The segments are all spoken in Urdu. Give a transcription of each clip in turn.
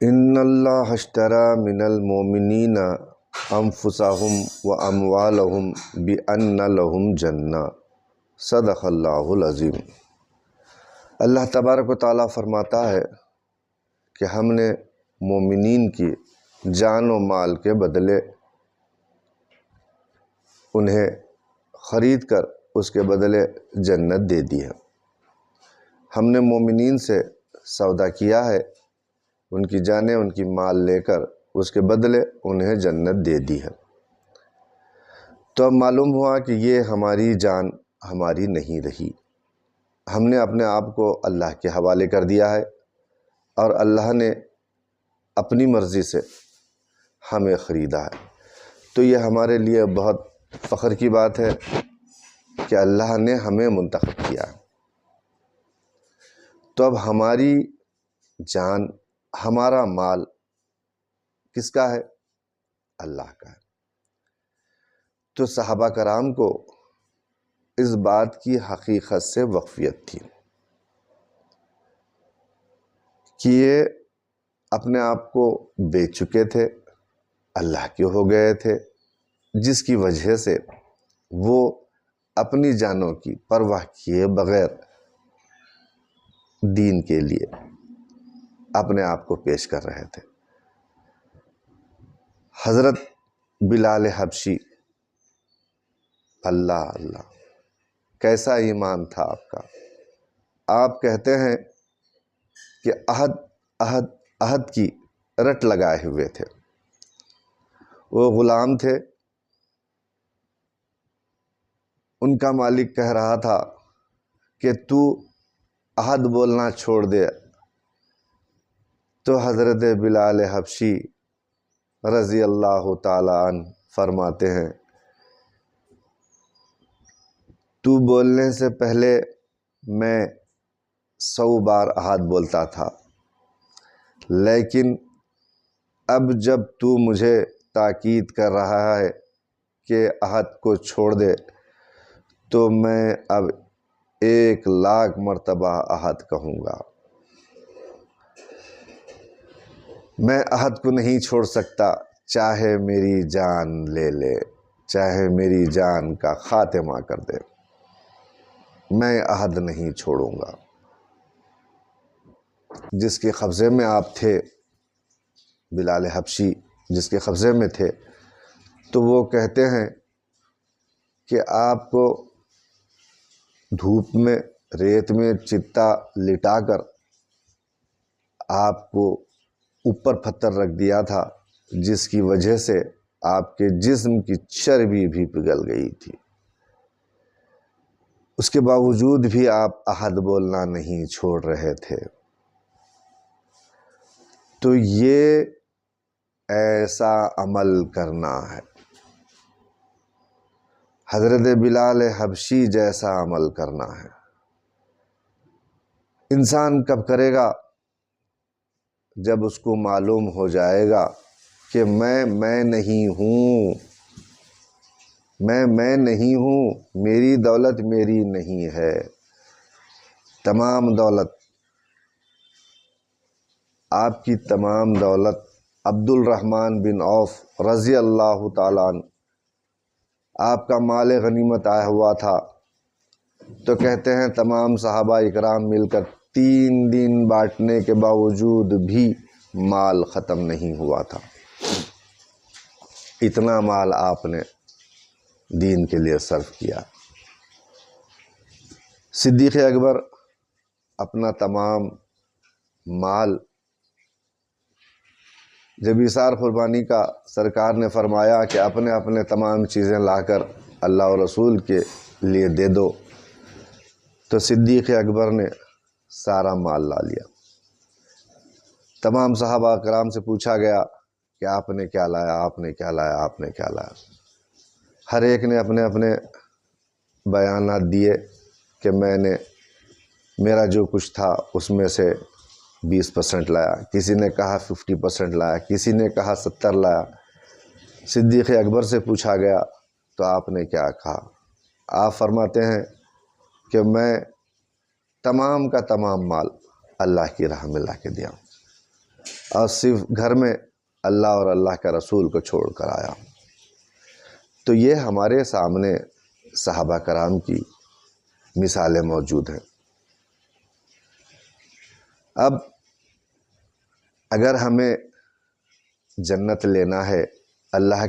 ان اللہ اشتری من المؤمنین انفسہم و اموالہم بان لہم جنہ، صدق اللہ العظیم۔ اللہ تبارک و تعالیٰ فرماتا ہے کہ ہم نے مومنین کی جان و مال کے بدلے انہیں خرید کر اس کے بدلے جنت دے دی ہے۔ ہم نے مومنین سے سودا کیا ہے، ان کی جانیں ان کی مال لے کر اس کے بدلے انہیں جنت دے دی ہے۔ تو اب معلوم ہوا کہ یہ ہماری جان ہماری نہیں رہی، ہم نے اپنے آپ کو اللہ کے حوالے کر دیا ہے، اور اللہ نے اپنی مرضی سے ہمیں خریدا ہے۔ تو یہ ہمارے لیے بہت فخر کی بات ہے کہ اللہ نے ہمیں منتخب کیا ہے۔ تو اب ہماری جان، ہمارا مال کس کا ہے؟ اللہ کا ہے۔ تو صحابہ کرام کو اس بات کی حقیقت سے واقفیت تھی کہ یہ اپنے آپ کو بیچ چکے تھے، اللہ کے ہو گئے تھے، جس کی وجہ سے وہ اپنی جانوں کی پرواہ کیے بغیر دین کے لیے اپنے آپ کو پیش کر رہے تھے۔ حضرت بلال حبشی، اللہ اللہ کیسا ایمان تھا آپ کا! آپ کہتے ہیں کہ عہد کی رٹ لگائے ہوئے تھے۔ وہ غلام تھے، ان کا مالک کہہ رہا تھا کہ تو عہد بولنا چھوڑ دے، تو حضرت بلال حبشی رضی اللہ تعالی عنہ فرماتے ہیں، تو بولنے سے پہلے میں 100 بار عہد بولتا تھا، لیکن اب جب تو مجھے تاکید کر رہا ہے کہ عہد کو چھوڑ دے، تو میں اب 1,00,000 مرتبہ عہد کہوں گا۔ میں عہد کو نہیں چھوڑ سکتا، چاہے میری جان لے لے، چاہے میری جان کا خاتمہ کر دے، میں عہد نہیں چھوڑوں گا۔ جس کے قبضے میں آپ تھے، بلال حبشی جس کے قبضے میں تھے، تو وہ کہتے ہیں کہ آپ کو دھوپ میں، ریت میں چتا لٹا کر آپ کو اوپر پتھر رکھ دیا تھا، جس کی وجہ سے آپ کے جسم کی چربی بھی پگھل گئی تھی۔ اس کے باوجود بھی آپ عہد بولنا نہیں چھوڑ رہے تھے۔ تو یہ ایسا عمل کرنا ہے، حضرت بلال حبشی جیسا عمل کرنا ہے۔ انسان کب کرے گا؟ جب اس کو معلوم ہو جائے گا کہ میں نہیں ہوں، میں نہیں ہوں، میری دولت میری نہیں ہے، تمام دولت، آپ کی تمام دولت عبد الرحمن بن عوف رضی اللہ تعالیٰ عنہ، آپ کا مال غنیمت آیا ہوا تھا، تو کہتے ہیں تمام صحابہ اکرام مل کر 3 دن بانٹنے کے باوجود بھی مال ختم نہیں ہوا تھا۔ اتنا مال آپ نے دین کے لیے صرف کیا۔ صدیق اکبر اپنا تمام مال، جب اثار قربانی کا سرکار نے فرمایا کہ اپنے اپنے تمام چیزیں لا کر اللہ و رسول کے لیے دے دو، تو صدیق اکبر نے سارا مال لا لیا۔ تمام صحابہ کرام سے پوچھا گیا کہ آپ نے کیا لایا، آپ نے کیا لایا، آپ نے کیا لایا؟ ہر ایک نے اپنے اپنے بیانات دیے کہ میرا جو کچھ تھا اس میں سے 20% لایا، کسی نے کہا 50% لایا، کسی نے کہا 70 لایا۔ صدیق اکبر سے پوچھا گیا تو آپ نے کیا کہا؟ آپ فرماتے ہیں کہ میں تمام کا تمام مال اللہ کی راہ میں لا کے دیا، اور صرف گھر میں اللہ اور اللہ کے رسول کو چھوڑ کر آیا۔ تو یہ ہمارے سامنے صحابہ کرام کی مثالیں موجود ہیں۔ اب اگر ہمیں جنت لینا ہے، اللہ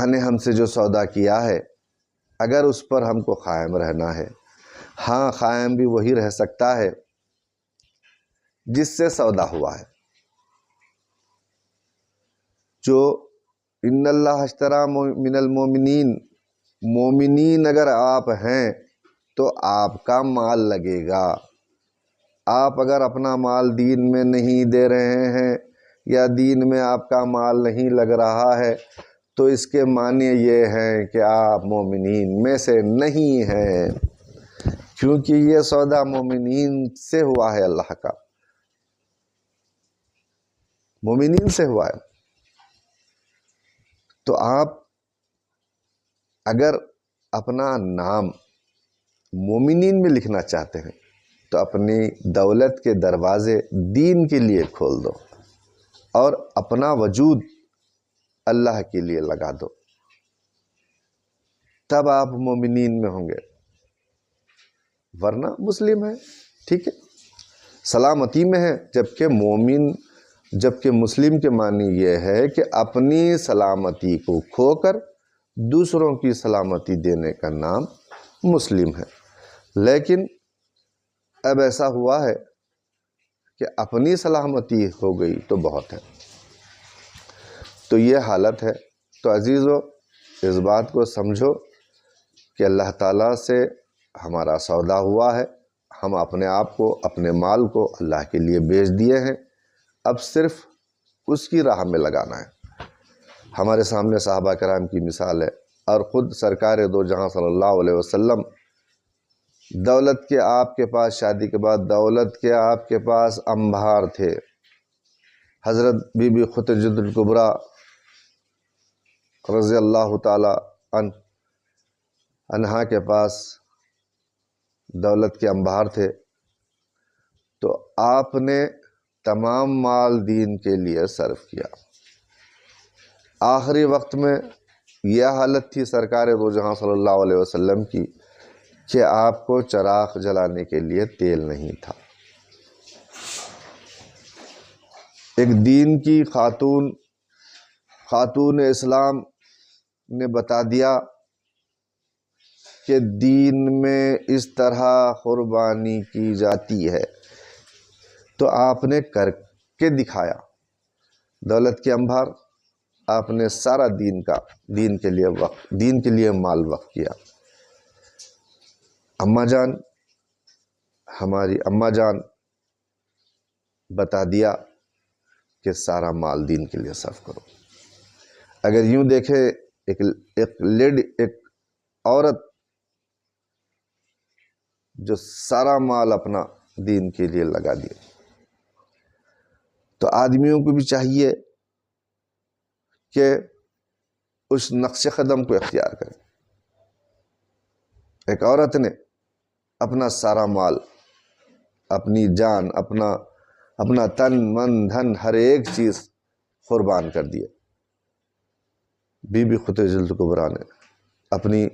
نے ہم سے جو سودا کیا ہے، اگر اس پر ہم کو قائم رہنا ہے، ہاں قائم بھی وہی رہ سکتا ہے جس سے سودا ہوا ہے۔ جو ان اللہ اشترى من المؤمنین، مومنین اگر آپ ہیں تو آپ کا مال لگے گا۔ آپ اگر اپنا مال دین میں نہیں دے رہے ہیں یا دین میں آپ کا مال نہیں لگ رہا ہے تو اس کے معنی یہ ہیں کہ آپ مومنین میں سے نہیں ہیں، کیونکہ یہ سودا مومنین سے ہوا ہے، اللہ کا مومنین سے ہوا ہے۔ تو آپ اگر اپنا نام مومنین میں لکھنا چاہتے ہیں تو اپنی دولت کے دروازے دین کے لیے کھول دو اور اپنا وجود اللہ کے لیے لگا دو، تب آپ مومنین میں ہوں گے، ورنہ مسلم ہے، ٹھیک ہے، سلامتی میں ہے۔ جبکہ مسلم کے معنی یہ ہے کہ اپنی سلامتی کو کھو کر دوسروں کی سلامتی دینے کا نام مسلم ہے۔ لیکن اب ایسا ہوا ہے کہ اپنی سلامتی ہو گئی تو بہت ہے، تو یہ حالت ہے۔ تو عزیزو، اس بات کو سمجھو کہ اللہ تعالیٰ سے ہمارا سودا ہوا ہے، ہم اپنے آپ کو، اپنے مال کو اللہ کے لیے بیچ دیے ہیں، اب صرف اس کی راہ میں لگانا ہے۔ ہمارے سامنے صحابہ کرام کی مثال ہے، اور خود سرکار دو جہاں صلی اللہ علیہ وسلم دولت کے آپ کے پاس، شادی کے بعد دولت کے آپ کے پاس انبار تھے۔ حضرت بی بی خدیجہ الکبریٰ رضی اللہ تعالی عنہا کے پاس دولت کے انبار تھے، تو آپ نے تمام مال دین کے لیے صرف کیا۔ آخری وقت میں یہ حالت تھی سرکار دو جہاں صلی اللہ علیہ وسلم کی کہ آپ کو چراغ جلانے کے لیے تیل نہیں تھا۔ ایک دین کی خاتون اسلام نے بتا دیا کہ دین میں اس طرح قربانی کی جاتی ہے، تو آپ نے کر کے دکھایا۔ دولت کے انبار آپ نے سارا دین کے لیے مال وقف کیا۔ ہماری اماں جان بتا دیا کہ سارا مال دین کے لیے صرف کرو۔ اگر یوں دیکھے ایک عورت جو سارا مال اپنا دین کے لیے لگا دیا، تو آدمیوں کو بھی چاہیے کہ اس نقش قدم کو اختیار کریں۔ ایک عورت نے اپنا سارا مال، اپنی جان، اپنا تن من دھن، ہر ایک چیز قربان کر دیا۔ بی بی خدیجہ الکبریٰ نے اپنی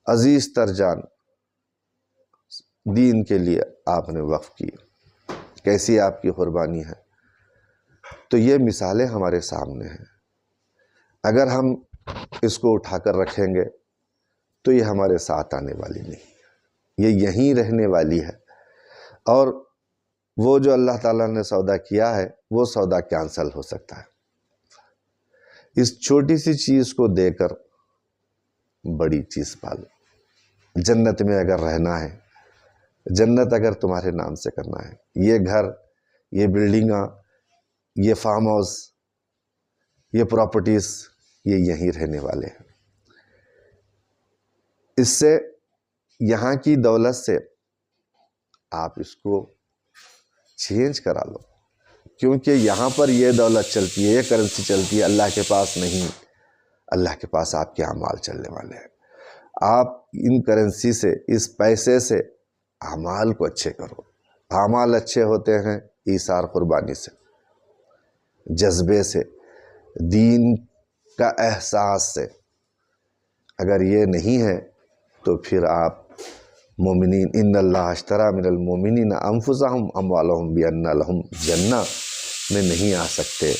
عزیز تر جان دین کے لیے آپ نے وقف کی۔ کیسی آپ کی قربانی ہے؟ تو یہ مثالیں ہمارے سامنے ہیں۔ اگر ہم اس کو اٹھا کر رکھیں گے تو یہ ہمارے ساتھ آنے والی نہیں، یہ یہیں رہنے والی ہے، اور وہ جو اللہ تعالیٰ نے سودا کیا ہے وہ سودا کینسل ہو سکتا ہے۔ اس چھوٹی سی چیز کو دے کر بڑی چیز پالو۔ جنت میں اگر رہنا ہے، جنت اگر تمہارے نام سے کرنا ہے، یہ گھر، یہ بلڈنگاں، یہ فارم ہاؤس، یہ پراپرٹیز، یہ یہیں رہنے والے ہیں۔ اس سے، یہاں کی دولت سے آپ اس کو چینج کرا لو، کیونکہ یہاں پر یہ دولت چلتی ہے، یہ کرنسی چلتی ہے، اللہ کے پاس نہیں۔ اللہ کے پاس آپ کے اعمال چلنے والے ہیں۔ آپ ان کرنسی سے، اس پیسے سے اعمال کو اچھے کرو۔ اعمال اچھے ہوتے ہیں ایثار قربانی سے، جذبے سے، دین کا احساس سے۔ اگر یہ نہیں ہے تو پھر آپ مومنین ان اللہ اشتری من المومنین انفسہم اموالہم بان لہم جنہ میں نہیں آ سکتے۔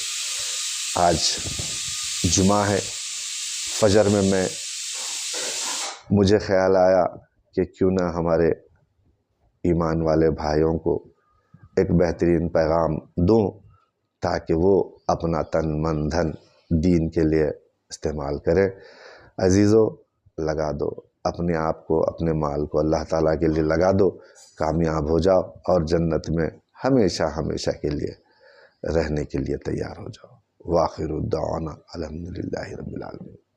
آج جمعہ ہے، فجر میں مجھے خیال آیا کہ کیوں نہ ہمارے ایمان والے بھائیوں کو ایک بہترین پیغام دوں تاکہ وہ اپنا تن من دھن دین کے لیے استعمال کریں۔ عزیزو، لگا دو اپنے آپ کو، اپنے مال کو اللہ تعالیٰ کے لیے لگا دو، کامیاب ہو جاؤ اور جنت میں ہمیشہ ہمیشہ کے لیے رہنے کے لیے تیار ہو جاؤ۔ وآخر الدعوانا الحمدللہ رب العالمین۔